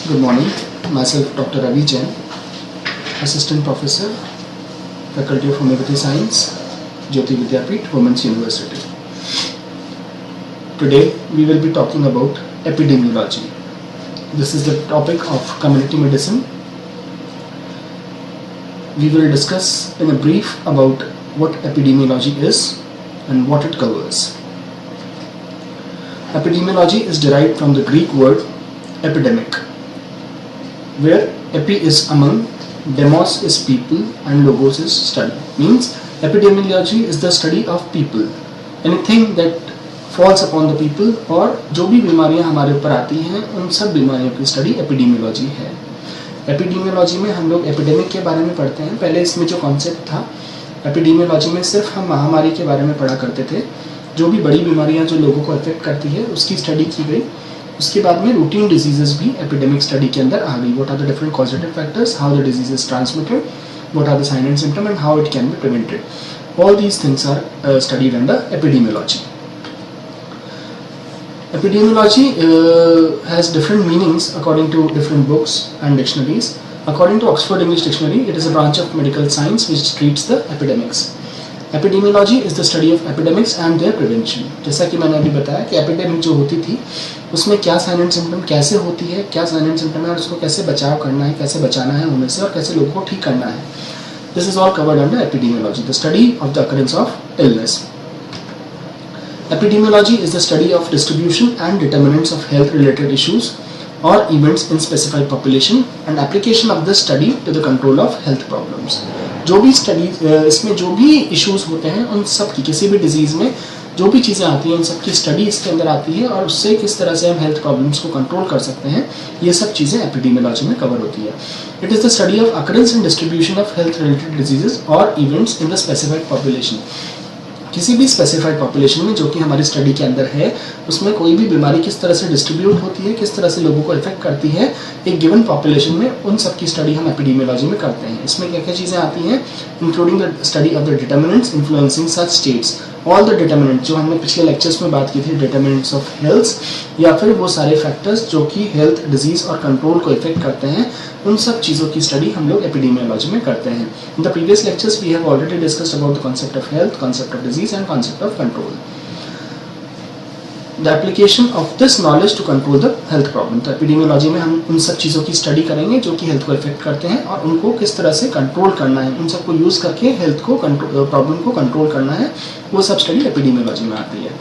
Good morning. Myself, Dr. Ravi Jain, Assistant Professor, Faculty of Homeopathy Science, Jyoti Vidyapeeth, Women's University. Today, we will be talking about epidemiology. This is the topic of community medicine. We will discuss in a brief about what epidemiology is and what it covers. Epidemiology is derived from the Greek word epidemic, where epi is among, demos is people and logos is study. Means epidemiology is the study of people. Anything that falls upon the people और जो भी बीमारियां हमारे ऊपर आती हैं उन सब बीमारियों की स्टडी एपिडेमियोलॉजी है. एपिडेमियोलॉजी में हम लोग एपिडेमिक के बारे में पढ़ते हैं. पहले इसमें जो कॉन्सेप्ट था एपिडेमियोलॉजी में सिर्फ हम महामारी के बारे में पढ़ा करते थे. जो भी बड़ी बीमारियां जो लोगों को अफेक्ट करती है उसकी स्टडी की गई. उसके बाद में रूटीन डिजीजेस भी एपिडेमिक स्टडी के अंदर आ गई. What are the different causative factors, how the disease is transmitted, what are the sign and symptom and how it can be prevented. All these things are studied under epidemiology. Epidemiology has different meanings according to different books and dictionaries. According to Oxford English Dictionary, it is a branch of medical science which treats the epidemics. Epidemiology is the study of epidemics and their prevention. जैसा कि मैंने अभी बताया कि epidemic जो होती थी उसमें क्या साइन एंड सिम्टम कैसे होती है, क्या साइन एंड सिम्टम है और उसको कैसे बचाव करना है, कैसे बचाना है होने से और कैसे लोगों को ठीक करना है. This is all covered under epidemiology, the study of the occurrence of illness. Epidemiology is the study of distribution and determinants of health-related issues or events in specified population and application of this study to the control of health problems. जो भी study इसमें जो भी issues होते हैं उन सब की, किसी भी डिजीज में जो भी चीज़ें आती हैं उन सब की स्टडी इसके अंदर आती है और उससे किस तरह से हम हेल्थ प्रॉब्लम्स को कंट्रोल कर सकते हैं, ये सब चीज़ें एपिडेमियोलॉजी में कवर होती है. It is the study of occurrence and distribution of health related diseases और events in the specified population. किसी भी स्पेसिफाइड पॉपुलेशन में जो कि हमारी स्टडी के अंदर है उसमें कोई भी बीमारी किस तरह से डिस्ट्रीब्यूट होती है, किस तरह से लोगों को इफेक्ट करती है एक गिवन पॉपुलेशन में, उन सब की स्टडी हम एपिडेमियोलॉजी में करते हैं. इसमें क्या क्या चीज़ें आती हैं, including the study of the determinants influencing such states. All the determinant जो हमने पिछले लेक्चर्स में बात की थी, डिटर्मिनेंट्स ऑफ हेल्थ या फिर वो सारे फैक्टर्स जो कि हेल्थ, डिजीज और कंट्रोल को इफेक्ट करते हैं, उन सब चीज़ों की स्टडी हम लोग एपिडेमियोलॉजी में करते हैं. In the previous lectures we have already discussed about the concept of health, concept of disease and concept of control. The application of this knowledge to control the health problem. तो epidemiology में हम उन सब चीज़ों की study करेंगे जो कि हेल्थ को इफेक्ट करते हैं और उनको किस तरह से कंट्रोल करना है, उन सबको यूज़ करके हेल्थ को प्रॉब्लम को कंट्रोल करना है, वो सब स्टडी एपिडेमियोलॉजी में आती है.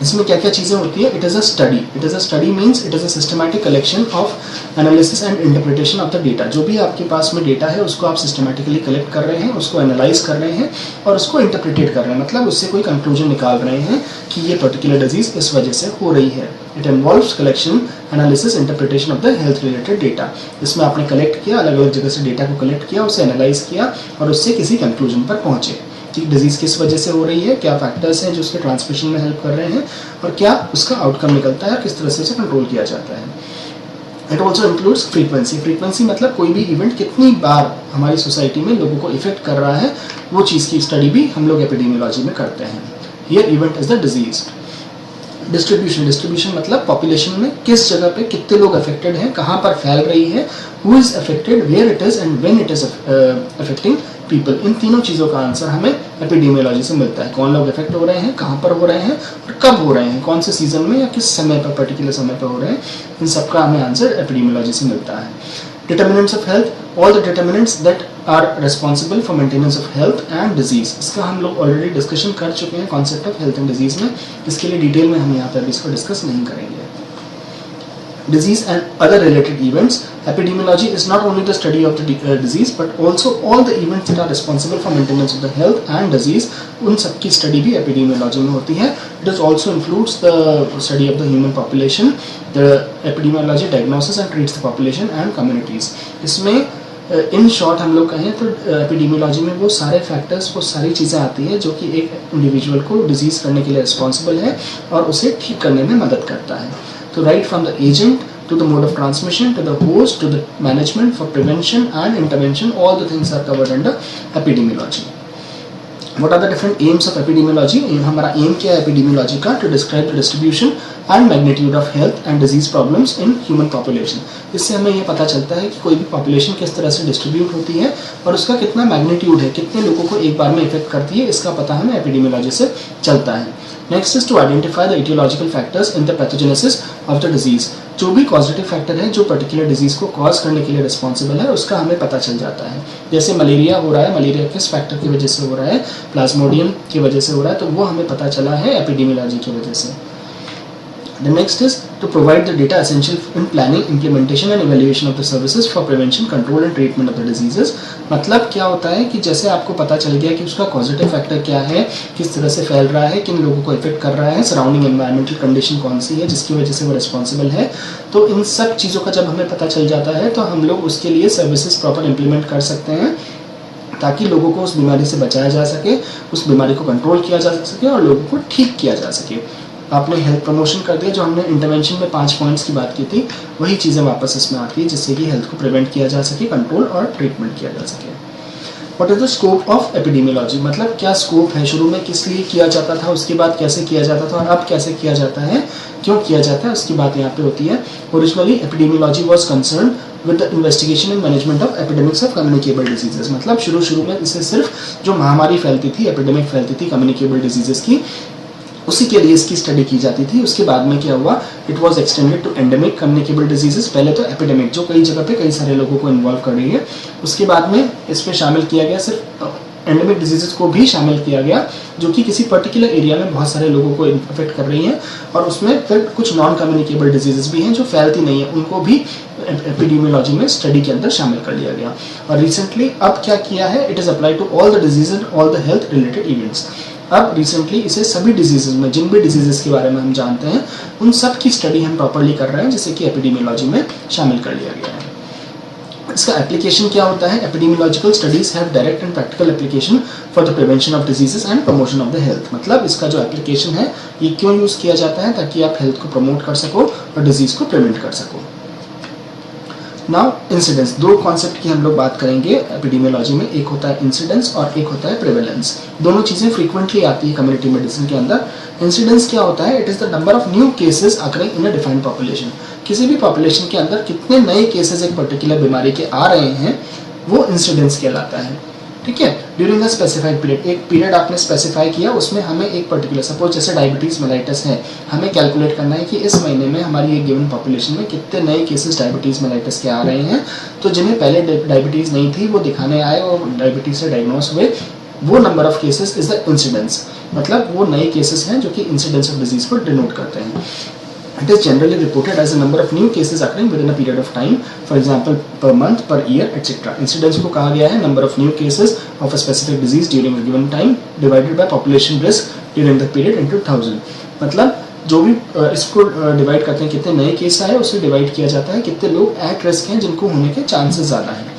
इसमें क्या क्या चीज़ें होती है. It is a study. It is a study means it is a systematic collection of analysis and interpretation of the data. जो भी आपके पास में डेटा है उसको आप सिस्टमैटिकली कलेक्ट कर रहे हैं, उसको एनालाइज कर रहे हैं और उसको इंटरप्रिटेट कर रहे हैं, मतलब उससे कोई कंक्लूजन निकाल रहे हैं कि ये पर्टिकुलर डिजीज इस वजह से हो रही है. It involves collection, analysis, interpretation of the health related data. इसमें आपने कलेक्ट किया, अलग अलग जगह से डेटा को कलेक्ट किया, उसे एनालाइज किया और उससे किसी कंक्लूजन पर पहुंचे कि डिजीज़ किस वजह से हो रही है, क्या फैक्टर्स हैं जो उसके ट्रांसमिशन में हेल्प कर रहे हैं और क्या उसका आउटकम निकलता है और किस तरह से उसे कंट्रोल किया जाता है. It also includes frequency. Frequency मतलब कोई भी इवेंट कितनी बार हमारी सोसाइटी में लोगों को इफेक्ट कर रहा है, वो चीज़ की स्टडी भी हम लोग एपिडेमियोलॉजी में करते हैं. Here event is the disease. Distribution. Distribution मतलब पॉपुलेशन में किस जगह पे कितने लोग अफेक्टेड हैं, कहाँ पर फैल रही है, who is affected, where it is and when it is affecting people. इन तीनों चीज़ों का आंसर हमें एपिडेमियोलॉजी से मिलता है. कौन लोग इफेक्ट हो रहे हैं, कहाँ पर हो रहे हैं और कब हो रहे हैं, कौन से सीजन में या किस समय पर, पर्टिकुलर समय पर हो रहे हैं, इन सब का हमें आंसर एपिडेमियोलॉजी से मिलता है. Determinants of health. All the determinants that are responsible for maintenance of health and disease. इसका हम लोग ऑलरेडी डिस्कशन कर चुके हैं concept of health and disease में. इसके लिए डिटेल में हम यहाँ पर अभी इसको डिस्कस नहीं करेंगे. Disease and other related events. Epidemiology is not only the study of the disease but also all the events that are responsible for maintenance of the health and disease. उन सब की स्टडी भी epidemiology में होती है. It is also includes the study of the human population. The epidemiology diagnoses and treats the population and communities. इसमें in short हम लोग कहें तो एपिडेमियोलॉजी में वो सारे फैक्टर्स, वो सारी चीज़ें आती हैं जो कि एक इंडिविजुअल को डिजीज़ करने के लिए रिस्पॉन्सिबल है और उसे ठीक करने में मदद करता है. So right from the agent to the mode of transmission to the host to the management for prevention and intervention, all the things are covered under epidemiology. What are the different aims of epidemiology? हमारा aim क्या है epidemiology का? To describe the distribution and magnitude of health and disease problems in human population. इससे हमें ये पता चलता है कि कोई भी पॉपुलेशन किस तरह से डिस्ट्रीब्यूट होती है और उसका कितना मैग्नीट्यूड है, कितने लोगों को एक बार में इफेक्ट करती है, इसका पता हमें एपिडेमियोलॉजी से चलता है। Next is to identify the etiological factors in the pathogenesis of the disease. जो भी कॉजेटिव फैक्टर है जो पर्टिकुलर डिजीज को कॉज करने के लिए रिस्पॉन्सिबल है, उसका हमें पता चल जाता है। जैसे मलेरिया हो रहा है, मलेरिया किस फैक्टर की वजह से हो रहा है? प्लाज्मोडियम की वजह से हो रहा है, तो वो हमें पता चला है एपिडेमियोलॉजी की वजह से। The next is to provide the data essential in planning, implementation and evaluation of the services for prevention, control and treatment of the diseases। मतलब क्या होता है कि जैसे आपको पता चल गया कि उसका पॉजिटिव फैक्टर क्या है, किस तरह से फैल रहा है, किन लोगों को इफेक्ट कर रहा है, सराउंडिंग एनवायरमेंटल कंडीशन कौन सी है जिसकी वजह से वो रिस्पॉन्सिबल है, तो इन सब चीज़ों का जब हमें पता चल जाता है तो हम लोग उसके लिए सर्विसेज प्रॉपर इम्प्लीमेंट कर सकते हैं ताकि लोगों को उस बीमारी से बचाया जा सके, उस बीमारी को कंट्रोल किया जा सके और लोगों को ठीक किया जा सके। आपने हेल्थ प्रमोशन कर दिया, जो हमने इंटरवेंशन में 5 पॉइंट्स की बात की थी, वही चीज़ें वापस इसमें आती है जिससे कि हेल्थ को प्रिवेंट किया जा सके, कंट्रोल और ट्रीटमेंट किया जा सके। What is the scope of epidemiology? मतलब क्या स्कोप है, शुरू में किस लिए किया जाता था, उसके बाद कैसे किया जाता था और अब कैसे किया जाता है, क्यों किया जाता है, उसकी बात यहाँ पे होती है। Originally epidemiology was concern with the investigation and management of epidemics of communicable diseases. मतलब शुरू में इससे सिर्फ जो महामारी फैलती थी, एपिडेमिक फैलती थी कम्युनिकेबल डिजीजेस की, उसी के लिए इसकी स्टडी की जाती थी। उसके बाद में क्या हुआ, it was extended to endemic communicable diseases. पहले तो एपिडेमिक जो कई जगह पे कई सारे लोगों को इन्वॉल्व कर रही है, उसके बाद में इसमें शामिल किया गया सिर्फ एंडेमिक डिजीजेस को भी शामिल किया गया जो कि किसी पर्टिकुलर एरिया में बहुत सारे लोगों को इन्फेक्ट कर रही हैं, और उसमें फिर कुछ नॉन कम्युनिकेबल डिजीजेस भी हैं जो फैलती नहीं है, उनको भी एपिडेमियोलॉजी में स्टडी के अंदर शामिल कर लिया गया। और रिसेंटली अब क्या किया है, it is apply to all the disease and all the health related events. अब रिसेंटली इसे सभी डिजीजेज में, जिन भी डिजीजेस के बारे में हम जानते हैं, उन सब की स्टडी हम प्रॉपरली कर रहे हैं, जिसे कि एपिडेमियोलॉजी में शामिल कर लिया गया है। इसका एप्लीकेशन क्या होता है? Epidemiological studies have direct and practical application for the prevention of diseases and promotion of the health. मतलब इसका जो एप्लीकेशन है ये क्यों यूज किया जाता है? ताकि आप हेल्थ को प्रमोट कर सको और डिजीज को प्रिवेंट कर सको। नाउ इंसिडेंस, दो कॉन्सेप्ट की हम लोग बात करेंगे एपिडेमियोलॉजी में, एक होता है इंसिडेंस और एक होता है प्रेवेलेंस। दोनों चीजें फ्रीक्वेंटली आती है कम्युनिटी मेडिसिन के अंदर। इंसिडेंस क्या होता है? It is the number of new cases occurring in a defined population. किसी भी पॉपुलेशन के अंदर कितने नए केसेस एक पर्टिकुलर बीमारी के आ रहे हैं, वो इंसिडेंस कहलाता है। ठीक है, ड्यूरिंग अ स्पेसिफाइड पीरियड, एक पीरियड आपने स्पेसिफाई किया, उसमें हमें एक पर्टिकुलर, सपोज जैसे डायबिटीज मेलाइटिस है, हमें कैलकुलेट करना है कि इस महीने में हमारी एक गिवन पॉपुलेशन में कितने नए केसेस डायबिटीज मेलाइटिस के आ रहे हैं। तो जिन्हें पहले डायबिटीज नहीं थी वो दिखाने आए और डायबिटीज से डायग्नोस हुए, वो number of cases is the incidence. मतलब वो नए केसेस हैं जो कि इंसिडेंस ऑफ डिजीज को डिनोट करते हैं। It is generally reported as a number of new cases occurring within a period of time, for example, per month, per year, etc. Incidence को कहा गया है number of new cases of a specific disease during a given time divided by population risk during the period into 1000. मतलब जो भी इसको divide करते हैं, कितने नए केस आए उसे डिवाइड किया जाता है कितने लोग एट रिस्क हैं जिनको होने के चांसेस ज़्यादा हैं।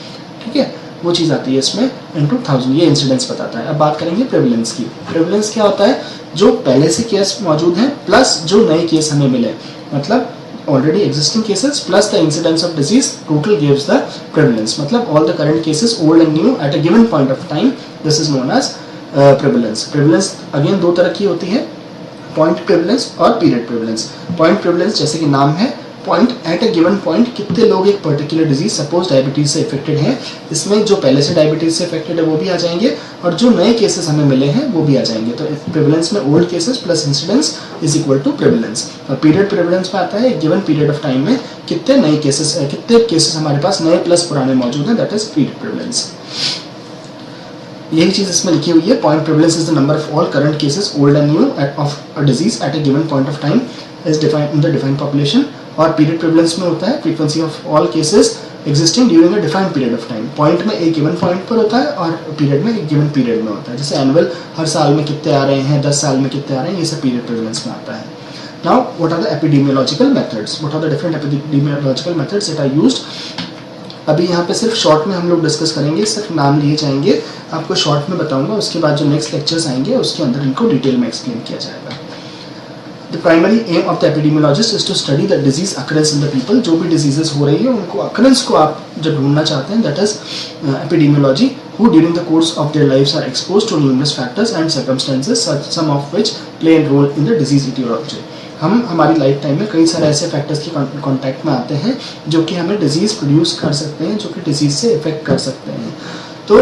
ठीक है, वो चीज़ आती है इसमें इंटू 1000, ये इंसिडेंस बताता है। अब बात करेंगे प्रेवलेंस की। प्रेवलेंस क्या होता है? जो पहले से केस मौजूद हैं प्लस जो नए केस हमें मिले, मतलब already existing cases plus the incidence of disease total gives the prevalence. मतलब all the current cases old and new at a given point of time, this is known as prevalence. Prevalence again दो तरह की होती है, point prevalence और period prevalence. Point prevalence जैसे कि नाम है, point at a given point कितने लोग एक पर्टिकुलर डिजीज, सपोज डायबिटीज से इफेक्टेड हैं, इसमें जो पहले से डायबिटीज से इफेक्टेड है वो भी आ जाएंगे और जो नए केसेस हमें मिले हैं वो भी आ जाएंगे। तो प्रेवलेंस में old cases plus incidence is equal to prevalence. और पीरियड प्रेवलेंस में आता है गिवन पीरियड ऑफ टाइम में कितने नए केसेस, कितने केसेस हमारे पास नए प्लस पुराने मौजूद हैं, दैट इज पीरियड प्रेवलेंस। यही चीज इसमें लिखी हुई है, point prevalence is the number of all current cases old and new of a disease eight a given point of time is defined in the defined population. और period prevalence में होता है frequency of all cases existing during a defined period of time. Point में एक given point पर होता है और पीरियड में एक गिवन पीरियड में होता है। जैसे एनुअल, हर साल में कितने आ रहे हैं, 10 साल में कितने आ रहे हैं, ये सब पीरियड प्रेवलेंस में आता है। Now what are the epidemiological methods, what are the different epidemiological methods that are used. अभी यहाँ पे सिर्फ शॉर्ट में हम लोग डिस्कस करेंगे, सिर्फ नाम लिए जाएंगे, आपको शॉर्ट में बताऊंगा, उसके बाद जो नेक्स्ट लेक्चर्स आएंगे उसके अंदर इनको डिटेल में एक्सप्लेन किया जाएगा। The primary aim of the epidemiologist is to study the disease occurrence in the people. जो भी डिजीजेस हो रही है उनको अकरेंस को आप जब ढूंढना चाहते हैं, that is epidemiology, who during the course of their lives are exposed to numerous factors and circumstances, some of which play a role in the disease etiology। हम हमारी लाइफ टाइम में कई सारे ऐसे फैक्टर्स के कांटेक्ट में आते हैं जो कि हमें डिजीज़ प्रोड्यूस कर सकते हैं, जो कि डिजीज़ से इफेक्ट कर सकते हैं। तो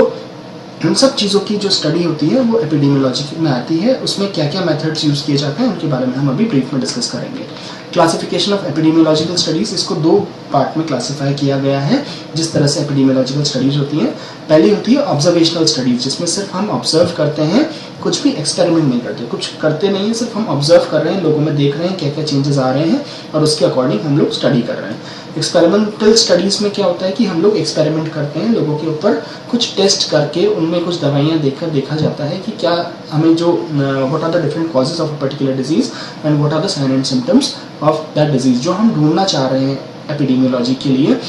इन सब चीज़ों की जो स्टडी होती है वो एपिडेमियोलॉजी में आती है। उसमें क्या क्या मेथड्स यूज़ किए जाते हैं उनके बारे में हम अभी ब्रीफ में डिस्कस करेंगे। क्लासिफिकेशन ऑफ एपिडेमियोलॉजिकल स्टडीज़, इसको दो पार्ट में क्लासिफाई किया गया है जिस तरह से एपिडेमियोलॉजिकल स्टडीज़ होती हैं। पहली होती है ऑब्जर्वेशनल स्टडीज़, जिसमें सिर्फ हम ऑब्जर्व करते हैं, कुछ भी एक्सपेरिमेंट नहीं करते, कुछ करते नहीं है, सिर्फ हम ऑब्जर्व कर रहे हैं, लोगों में देख रहे हैं क्या क्या चेंजेस आ रहे हैं और उसके अकॉर्डिंग हम लोग स्टडी कर रहे हैं। एक्सपेरिमेंटल स्टडीज़ में क्या होता है कि हम लोग एक्सपेरिमेंट करते हैं, लोगों के ऊपर कुछ टेस्ट करके उनमें कुछ दवाइयाँ देकर देखा जाता है कि क्या हमें जो what are the different causes of a particular disease and what are the sign and symptoms of that disease. जो हम ढूंढना चाह रहे हैं एपिडेमियोलॉजी के लिए,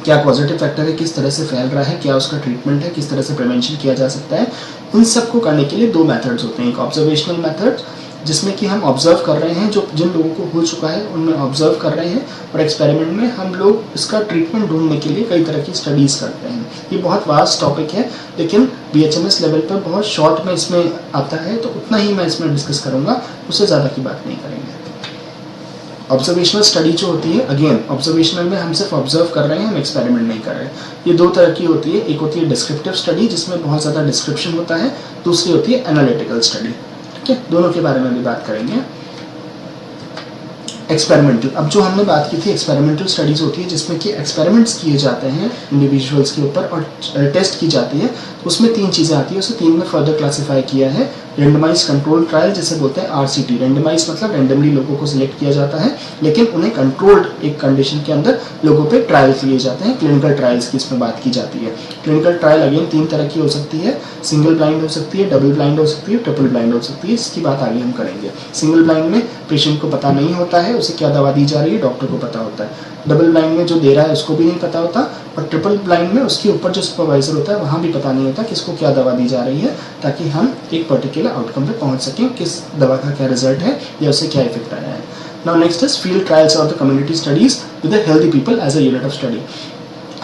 क्या पॉजिटिव फैक्टर है, किस तरह से फैल रहा है, क्या उसका ट्रीटमेंट है, किस तरह से प्रिवेंशन किया जा सकता है, इन सब को करने के लिए दो मेथड्स होते हैं। एक ऑब्जर्वेशनल मेथड, जिसमें कि हम ऑब्जर्व कर रहे हैं, जो जिन लोगों को हो चुका है उनमें ऑब्जर्व कर रहे हैं, और एक्सपेरिमेंट में हम लोग इसका ट्रीटमेंट ढूंढने के लिए कई तरह की स्टडीज़ करते हैं। ये बहुत वास्ट टॉपिक है, लेकिन BHMS लेवल पर बहुत शॉर्ट में इसमें आता है, तो उतना ही मैं इसमें डिस्कस करूँगा, उससे ज़्यादा की बात नहीं करेंगे। ऑब्जर्वेशनल स्टडी जो होती है, अगेन ऑब्जर्वेशनल में हम सिर्फ ऑब्जर्व कर रहे हैं, हम एक्सपेरिमेंट नहीं कर रहे हैं। ये दो तरह की होती है, एक होती है डिस्क्रिप्टिव स्टडी जिसमें बहुत ज़्यादा डिस्क्रिप्शन होता है, दूसरी होती है एनालिटिकल स्टडी। ठीक है, दोनों के बारे में भी बात करेंगे। एक्सपेरिमेंटल, अब जो हमने बात की थी एक्सपेरिमेंटल स्टडीज़ होती है जिसमें कि एक्सपेरिमेंट्स किए जाते हैं इंडिविजुअल्स के ऊपर और टेस्ट की जाती है। उसमें तीन चीज़ें आती है, उसे तीन में फर्दर क्लासीफाई किया है। रेंडमाइज कंट्रोल ट्रायल जिसे बोलते हैं RCT, रेंडमाइज मतलब रेंडमली लोगों को सिलेक्ट किया जाता है, लेकिन उन्हें कंट्रोल्ड एक कंडीशन के अंदर लोगों पे ट्रायल किए जाते हैं। क्लिनिकल ट्रायल्स की इसमें बात की जाती है। क्लिनिकल ट्रायल अगेन तीन तरह की हो सकती है, सिंगल ब्लाइंड हो सकती है, डबल ब्लाइंड हो सकती है, ट्रिपल ब्लाइंड हो सकती है। इसकी बात आगे हम करेंगे। सिंगल ब्लाइंड में पेशेंट को पता नहीं होता है उसे क्या दवा दी जा रही है, डॉक्टर को पता होता है। डबल ब्लाइंड में जो दे रहा है उसको भी नहीं पता होता, और ट्रिपल ब्लाइंड में उसके ऊपर जो सुपरवाइजर होता है वहाँ भी पता नहीं होता किसको क्या दवा दी जा रही है, ताकि हम एक पर्टिकुलर आउटकम पे पहुँच सकें, किस दवा का क्या रिजल्ट है या उससे क्या इफेक्ट आया है। Now next is field trials और the community studies with healthy people as a unit of study.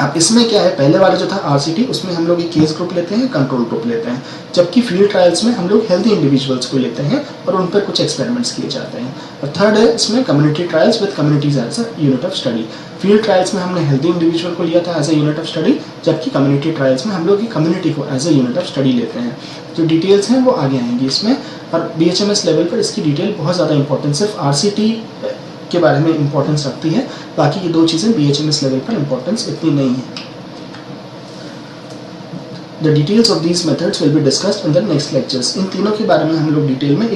अब इसमें क्या है, पहले वाला जो था RCT, उसमें हम लोग एक केस ग्रुप लेते हैं, कंट्रोल ग्रुप लेते हैं, जबकि फील्ड ट्रायल्स में हम लोग हेल्दी इंडिविजुअल्स को लेते हैं और उन पर कुछ एक्सपेरिमेंट्स किए जाते हैं। और थर्ड है इसमें community trials with communities as a unit of study. Field trials में हमने हेल्दी इंडिविजुअल को लिया था as a unit of study, जबकि कम्युनिटी ट्रायल्स में हम लोग कम्युनिटी को as a unit of study लेते हैं। जो डिटेल्स हैं वो आगे आएंगी इसमें, और BHMS लेवल पर इसकी डिटेल बहुत ज़्यादा इंपॉर्टेंट, सिर्फ RCT के बारे में इंपॉर्टेंस रखती है, बाकी ये दो चीज़ें BHMS लेवल पर इंपॉर्टेंस इतनी नहीं है। The details of these methods will be discussed in the next lectures। इन तीनों के बारे में हम लोग डिटेल में